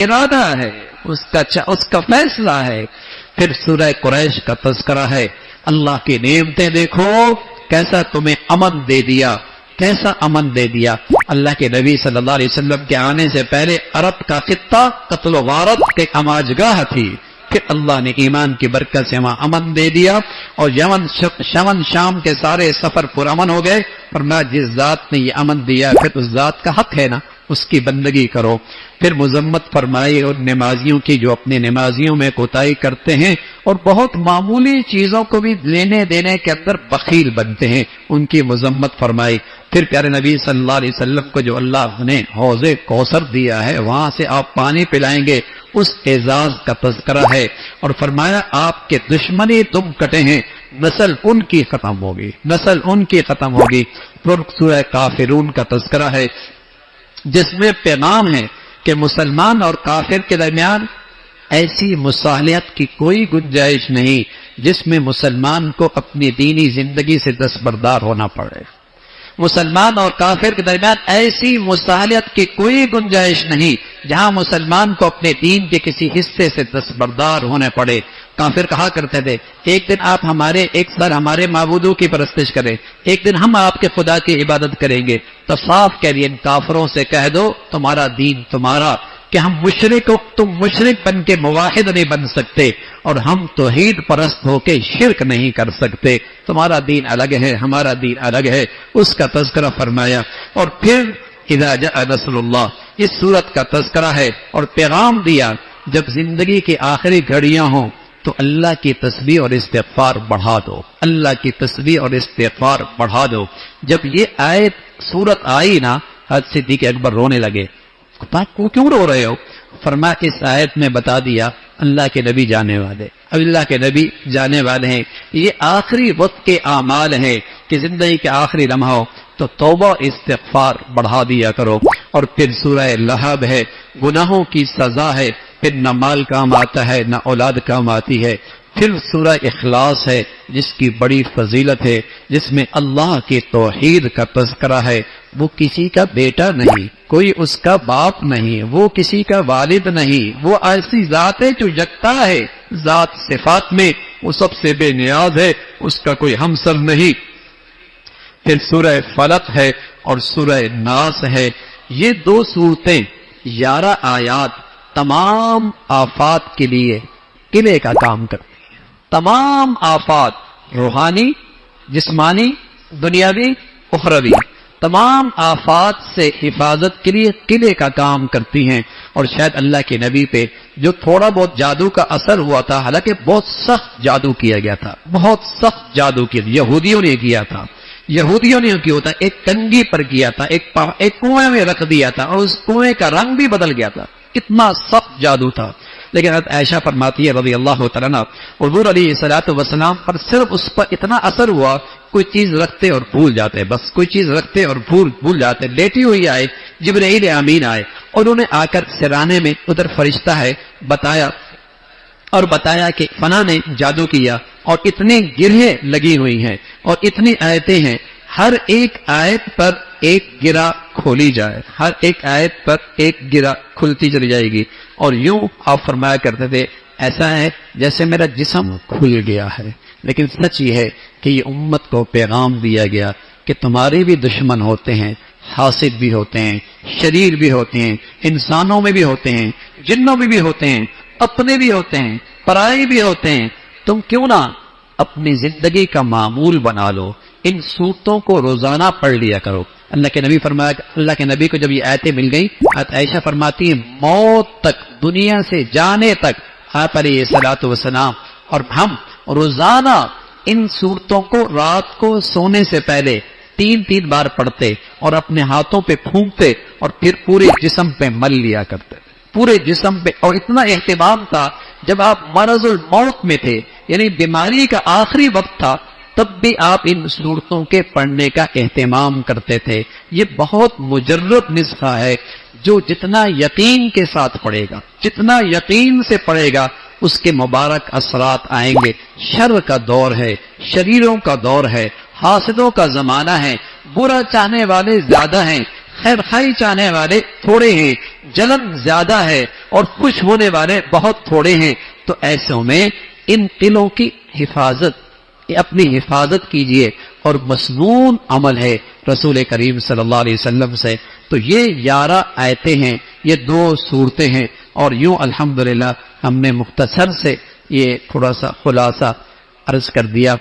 ارادہ ہے، اس کا فیصلہ ہے۔ پھر سورہ قریش کا تذکرہ ہے، اللہ کی نعمتیں دیکھو، کیسا تمہیں امن دے دیا، کیسا امن دے دیا۔ اللہ کے نبی صلی اللہ علیہ وسلم کے آنے سے پہلے عرب کا خطہ قتل و غارت کے اماجگاہ تھی، پھر اللہ نے ایمان کی برکت سے وہاں امن دے دیا، اور یمن شام کے سارے سفر پر امن ہو گئے۔ فرمایا جس ذات نے یہ امن دیا پھر اس ذات کا حق ہے نا، اس کی بندگی کرو۔ پھر مذمت فرمائی اور نمازیوں کی جو اپنے نمازیوں میں کوتاہی کرتے ہیں اور بہت معمولی چیزوں کو بھی لینے دینے کے اندر بخیل بنتے ہیں، ان کی مذمت فرمائی۔ پھر پیارے نبی صلی اللہ علیہ وسلم کو جو اللہ نے حوض کوثر دیا ہے، وہاں سے آپ پانی پلائیں گے، اس اعزاز کا تذکرہ ہے، اور فرمایا آپ کے دشمنی تم کٹے ہیں، نسل ان کی ختم ہوگی، نسل ان کی ختم ہوگی۔ پھر سورہ کافرون کا تذکرہ ہے، جس میں پیغام ہے کہ مسلمان اور کافر کے درمیان ایسی مصالحت کی کوئی گنجائش نہیں جس میں مسلمان کو اپنی دینی زندگی سے دستبردار ہونا پڑے۔ مسلمان اور کافر کے درمیان ایسی مصالحت کی کوئی گنجائش نہیں جہاں مسلمان کو اپنے دین کے کسی حصے سے دستبردار ہونے پڑے۔ کافر کہا کرتے تھے ایک دن آپ ہمارے معبودوں کی پرستش کریں، ایک دن ہم آپ کے خدا کی عبادت کریں گے۔ تو صاف کہہ رہی ان کافروں سے کہہ دو تمہارا دین تمہارا، کہ ہم تم مشرک بن کے موحد نہیں بن سکتے، اور ہم توحید پرست ہو کے شرک نہیں کر سکتے۔ تمہارا دین الگ ہے، ہمارا دین الگ ہے، اس کا تذکرہ فرمایا۔ اور پھر اذا جاء نصر اللہ، اس سورت کا تذکرہ ہے اور پیغام دیا جب زندگی کی آخری گھڑیاں ہوں تو اللہ کی تسبیح اور استغفار بڑھا دو، اللہ کی تسبیح اور استغفار بڑھا دو۔ جب یہ آیت سورت آئی نا، حضرت صدیق اکبر رونے لگے، کیوں رو رہے ہو؟ فرمایا اس آیت میں بتا دیا اللہ کے نبی جانے والے، اب اللہ کے نبی جانے والے ہیں، یہ آخری وقت کے اعمال ہیں کہ زندگی کے آخری لمحوں تو توبہ استغفار بڑھا دیا کرو۔ اور پھر سورہ لہب ہے، گناہوں کی سزا ہے، پھر نہ مال کام آتا ہے نہ اولاد کام آتی ہے۔ پھر سورہ اخلاص ہے جس کی بڑی فضیلت ہے، جس میں اللہ کی توحید کا تذکرہ ہے۔ وہ کسی کا بیٹا نہیں، کوئی اس کا باپ نہیں، وہ کسی کا والد نہیں، وہ ایسی ذات ہے جو یکتا ہے، ذات صفات میں وہ سب سے بے نیاز ہے، اس کا کوئی ہمسر نہیں۔ پھر سورہ فلق ہے اور سورہ ناس ہے، یہ دو صورتیں 11 آیات تمام آفات کے لیے قلعے کا کام کرتی ہیں۔ تمام آفات، روحانی، جسمانی، دنیاوی، اخروی، تمام آفات سے حفاظت کے لیے قلعے کا کام کرتی ہیں۔ اور شاید اللہ کے نبی پہ جو تھوڑا بہت جادو کا اثر ہوا تھا، حالانکہ بہت سخت جادو کیا گیا تھا، بہت سخت جادو کیا، یہودیوں نے کیا تھا، یہودیوں نے کیا ہوتا، ایک کنگھی پر کیا تھا، ایک کنویں میں رکھ دیا تھا، اور اس کنویں کا رنگ بھی بدل گیا تھا، اتنا سخت جادو تھا۔ لیکن حضرت عائشہ فرماتی ہے رضی اللہ تعالیٰ عنہ، حضور علیہ السلام پر صرف اس پر اتنا اثر ہوا، کوئی چیز رکھتے اور بھول جاتے، بس کوئی چیز رکھتے اور بھول جاتے۔ لیٹی ہوئی آئے جبرائیل امین آئے، اور انہوں نے آ کر سرانے میں ادھر فرشتہ ہے بتایا کہ فلاں نے جادو کیا، اور اتنی گرہیں لگی ہوئی ہیں اور اتنی آیتیں ہیں، ہر ایک آیت پر ایک گرہ کھولی جائے، ہر ایک آیت پر ایک گرہ کھلتی چلی جائے گی۔ اور یوں آپ فرمایا کرتے تھے ایسا ہے جیسے میرا جسم کھل گیا ہے۔ لیکن سچ یہ ہے کہ یہ امت کو پیغام دیا گیا کہ تمہارے بھی دشمن ہوتے ہیں، حاسد بھی ہوتے ہیں، شریر بھی ہوتے ہیں، انسانوں میں بھی ہوتے ہیں، جنوں میں بھی ہوتے ہیں، اپنے بھی ہوتے ہیں، پرائے بھی ہوتے ہیں۔ تم کیوں نہ اپنی زندگی کا معمول بنا لو، ان صورتوں کو روزانہ پڑھ لیا کرو۔ اللہ کے نبی فرمایا، اللہ کے نبی کو جب یہ آیتیں مل گئیں، عائشہ فرماتی ہیں موت تک، دنیا سے جانے تک آپ علیہ الصلوۃ والسلام اور ہم روزانہ ان صورتوں کو رات کو سونے سے پہلے 3 بار پڑھتے اور اپنے ہاتھوں پہ پھونکتے اور پھر پورے جسم پہ مل لیا کرتے، پورے جسم پہ۔ اور اتنا اہتمام تھا جب آپ مرض الموت میں تھے، یعنی بیماری کا آخری وقت تھا، تب بھی آپ ان صورتوں کے پڑھنے کا اہتمام کرتے تھے۔ یہ بہت مجرب نسخہ ہے، جو جتنا یقین کے ساتھ پڑھے گا، جتنا یقین سے پڑھے گا، اس کے مبارک اثرات آئیں گے۔ شر کا دور ہے، شریروں کا دور ہے، حاسدوں کا زمانہ ہے، برا چاہنے والے زیادہ ہیں، خیر خائی چاہنے والے تھوڑے ہیں، جلن زیادہ ہے، اور خوش ہونے والے بہت تھوڑے ہیں. تو ایسوں میں ان دلوں کی حفاظت، اپنی حفاظت کیجئے. اور مسنون عمل ہے رسول کریم صلی اللہ علیہ وسلم سے. تو یہ 11 آیتیں ہیں، یہ 2 سورتیں ہیں. اور یوں الحمدللہ ہم نے مختصر سے یہ تھوڑا سا خلاصہ عرض کر دیا.